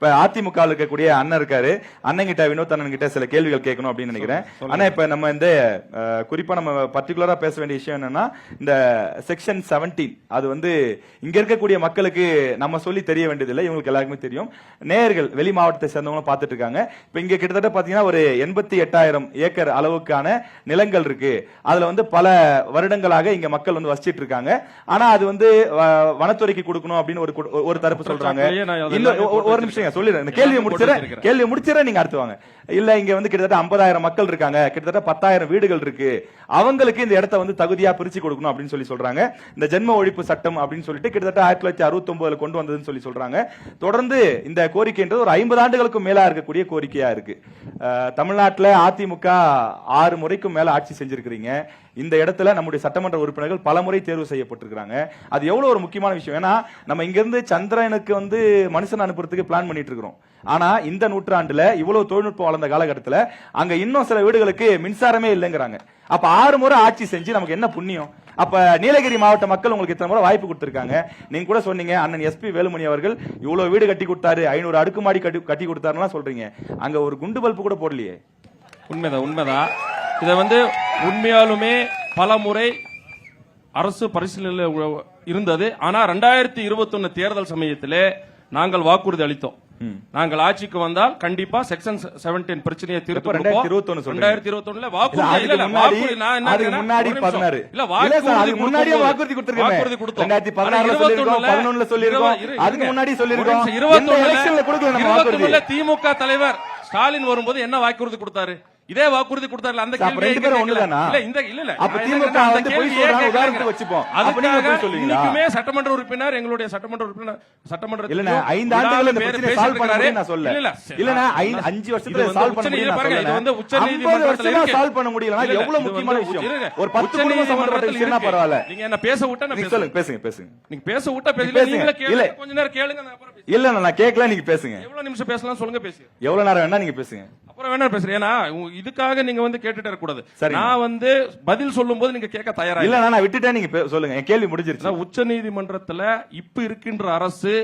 இப்ப அதிமுக இருக்கக்கூடிய அண்ணன் இருக்காரு, அண்ணன் கிட்ட வினோத் அண்ணன் கிட்ட சில கேள்விகள் கேட்கணும் அப்படின்னு நினைக்கிறேன். ஆனா இப்ப நம்ம இந்த குறிப்பா நம்ம பர்டிகுலரா பேச வேண்டிய விஷயம் என்னன்னா, இந்த செக்ஷன் 17 அது வந்து இங்க இருக்கக்கூடிய மக்களுக்கு நம்ம சொல்லி தெரிய வேண்டியதில்லை, இவங்களுக்கு எல்லாருக்குமே தெரியும். நேயர்கள் வெளி மாவட்டத்தை சேர்ந்தவங்களும் பார்த்துட்டு இருக்காங்க. இப்ப இங்க கிட்டத்தட்ட பாத்தீங்கன்னா ஒரு 88,000 ஏக்கர் அளவுக்கான நிலங்கள் இருக்கு. அதுல வந்து பல வருடங்களாக இங்க மக்கள் வந்து வசிச்சிட்டு இருக்காங்க. ஆனா அது வந்து வனத்துறைக்கு கொடுக்கணும் அப்படின்னு ஒரு தரப்பு சொல்றாங்க. ஒரு நிமிஷம் சொல்லிடுறேன், கேள்வி முடிச்சிட நீங்க அடுத்து வாங்க. இல்ல இங்க வந்து கிட்டத்தட்ட 50,000 மக்கள் இருக்காங்க, கிட்டத்தட்ட 10,000 வீடுகள் இருக்கு, அவங்களுக்கு இந்த இடத்தை வந்து தகுதியா பிரிச்சு கொடுக்கணும் அப்படின்னு சொல்லி சொல்றாங்க. இந்த ஜென்ம ஒழிப்பு சட்டம் அப்படின்னு சொல்லிட்டு கிட்டத்தட்ட 1969 கொண்டு வந்ததுன்னு சொல்லி சொல்றாங்க. தொடர்ந்து இந்த கோரிக்கைன்றது ஒரு 50 ஆண்டுகளுக்கும் மேலா இருக்கக்கூடிய கோரிக்கையா இருக்கு. தமிழ்நாட்டில் அதிமுக 6 முறைக்கும் மேல ஆட்சி செஞ்சிருக்கிறீங்க. இந்த இடத்துல நம்முடைய சட்டமன்ற உறுப்பினர்கள் பல முறை தேர்வு செய்யப்பட்டிருக்கிறாங்க. அது எவ்வளவு ஒரு முக்கியமான விஷயம். ஏன்னா நம்ம இங்க இருந்து சந்திரனுக்கு வந்து மனுஷன் அனுப்புறதுக்கு பிளான் பண்ணிட்டு இருக்கிறோம். ஆனா இந்த நூற்றாண்டுல இவ்வளவு தொழில்நுட்பம் வளர்ந்த காலகட்டத்துல அங்க இன்னும் சில வீடுகளுக்கு மின்சாரமே இல்லைங்கிறாங்க. அப்ப 6 முறை ஆட்சி செஞ்சு நமக்கு என்ன புண்ணியம்? அப்ப நீலகிரி மாவட்ட மக்கள் உங்களுக்கு இத்தனை முறை வாய்ப்பு கொடுத்திருக்காங்க. நீங்க கூட சொன்னீங்க அண்ணன் எஸ்பி வேலுமணி அவர்கள் இவ்வளவு வீடு கட்டி கொடுத்தாரு, 500 அடுக்குமாடி கட்டி கொடுத்தாருன்னு சொல்றீங்க. அங்க ஒரு குண்டு பல்பு கூட போடலையே. உண்மைதான். இதை வந்து உண்மையாலுமே பல முறை அரசு பரிசீலனை இருந்தது. ஆனா 2021 தேர்தல் சமயத்திலே நாங்கள் வாக்குறுதி அளித்தோம். நாங்கள் ஆட்சிக்கு வந்தால் கண்டிப்பா செக்ஷன் 17 பிரச்சனையை தீர்த்து 2021 வாக்குறுதி திமுக தலைவர் ஸ்டாலின் வரும்போது என்ன வாக்குறுதி கொடுத்தாரு? இதே வாக்குறுதி கொடுத்தாரு. அந்த கேள்வி சட்டமன்ற உறுப்பினர் எங்களுடைய சட்டமன்ற உறுப்பினர் சட்டமன்றத்தில் நீங்க என்ன பேச விட்டா நீங்க பேச விட்டா கொஞ்ச நேரம் கேளுங்க. இல்ல நான் கேட்கல, நீங்க பேசுங்க. எவ்வளவு நிமிஷம் பேசலாம் சொல்லுங்க, பேசுங்க. எவ்வளவு நேரம் வேணா நீங்க பேசுங்க. அப்புறம் வேணா பேசுறேன். ஏன்னா இதுக்காக நீங்க வந்து கேட்டுட்டு இருக்க கூடாது. நான் வந்து பதில் சொல்லும் போது நீங்க கேட்க தயாரா இல்ல. நான் விட்டுட்டேன், நீங்க சொல்லுங்க. என் கேள்வி முடிஞ்சிருச்சு. உச்ச நீதிமன்றத்துல இப்ப இருக்கின்ற அரசு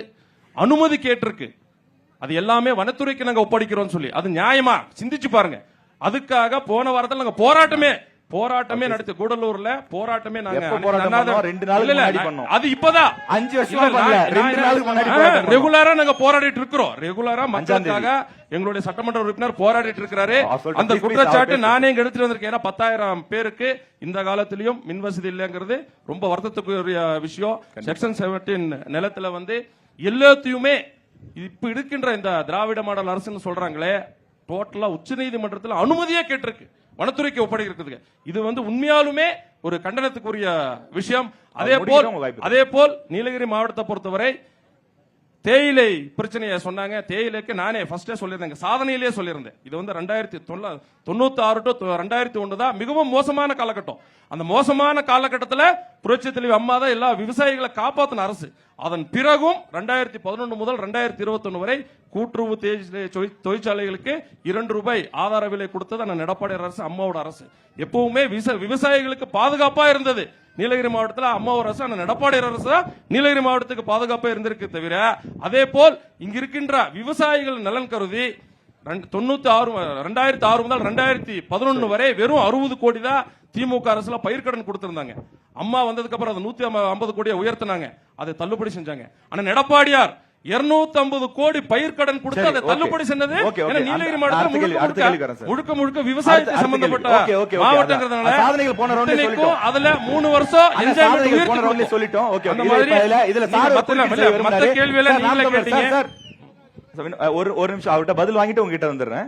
அனுமதி கேட்டிருக்கு. அது எல்லாமே வனத்துறைக்கு நாங்க ஒப்படைக்கிறோம் சொல்லி. அது நியாயமா சிந்திச்சு பாருங்க. அதுக்காக போன வாரத்தில் நாங்க போராட்டமே நடத்தி கூடலூர்ல போராட்டமே நாங்க 2 நாளுக்கு முன்னாடி பண்ணோம். அது இப்பதான் 5 வருஷமா பண்ணல, 2 நாளுக்கு முன்னாடி ரெகுலரா நாங்க போராடிட்டு இருக்கிறோம். ரெகுலரா மக்களுக்காக எங்களுடைய சட்டமன்ற உறுப்பினர் போராடிட்டு இருக்கிறாரு. அந்த குற்றச்சாட்டு நானே இங்க எடுத்துட்டு வந்திருக்கேன். ஏன்னா 10,000 பேருக்கு இந்த காலத்திலயும் மின் வசதி இல்லைங்கிறது ரொம்ப வருத்தத்துக்குரிய விஷயம். செக்ஷன் 17 நிலத்துல வந்து எல்லாத்தையுமே இப்ப இருக்கின்ற இந்த திராவிட மாடல் அரசுன்னு சொல்றாங்களே, டோட்டலா உச்ச நீதிமன்றத்தில் அனுமதியே கேட்டிருக்கு வனத்துறைக்கு ஒப்படைக்கிறதுக்கு. இது வந்து உண்மையாலுமே ஒரு கண்டனத்துக்குரிய விஷயம். அதே போல் நீலகிரி மாவட்டத்தை பொறுத்தவரை தேயிலை பிரச்சனையை சொன்னாங்க. தேயிலைக்கு நானே ஃபர்ஸ்டே சொல்லியிருந்தேன், சாதனையிலேயே சொல்லியிருந்தேன். இது வந்து 1996 to 2001 தான் மிகவும் மோசமான காலகட்டம். அந்த மோசமான காலகட்டத்தில் புரட்சி தலைவி அம்மா தான் எல்லா விவசாயிகளை காப்பாற்றின அரசு. அதன் பிறகும் 2011 முதல் 2021 வரை கூட்டுறவு தொழிற்சாலைகளுக்கு 2 ரூபாய் ஆதார விலை கொடுத்தது அந்த எடப்பாடி அரசு, அம்மாவோட அரசு. எப்பவுமே விவசாயிகளுக்கு பாதுகாப்பா இருந்தது நீலகிரி மாவட்டத்தில் அம்மாவோட அரசு. அந்த எடப்பாடி அரசு தான் நீலகிரி மாவட்டத்துக்கு பாதுகாப்பா இருந்திருக்கு தவிர, அதே போல் இங்க இருக்கின்ற விவசாயிகள் நலன் கருதி 2006 முதல் 2011 வரை வெறும் 60 கோடி தான் திமுக அரசுல பயிர்க்கடன் கொடுத்திருந்தாங்க. அம்மா வந்ததுக்கு அப்புறம் 150 கோடியை உயர்த்தினாங்க, அதை தள்ளுபடி செஞ்சாங்க. ஆனா எடப்பாடியார் 250 கோடி பயிர்க்கடன் கொடுத்து அதை தள்ளுபடி செஞ்சது. நீலகிரி மாவட்டத்தில் முழுக்க விவசாயத்தை சம்பந்தப்பட்ட மாவட்டங்கிறதுனால அதுல 3 வருஷம் சொல்லிட்டோம். மத்த கேள்வியில நீங்களே கேட்டீங்க. ஒரு நிமிஷம் அவர்கிட்ட பதில் வாங்கிட்டு உங்ககிட்ட வந்துடுறேன்.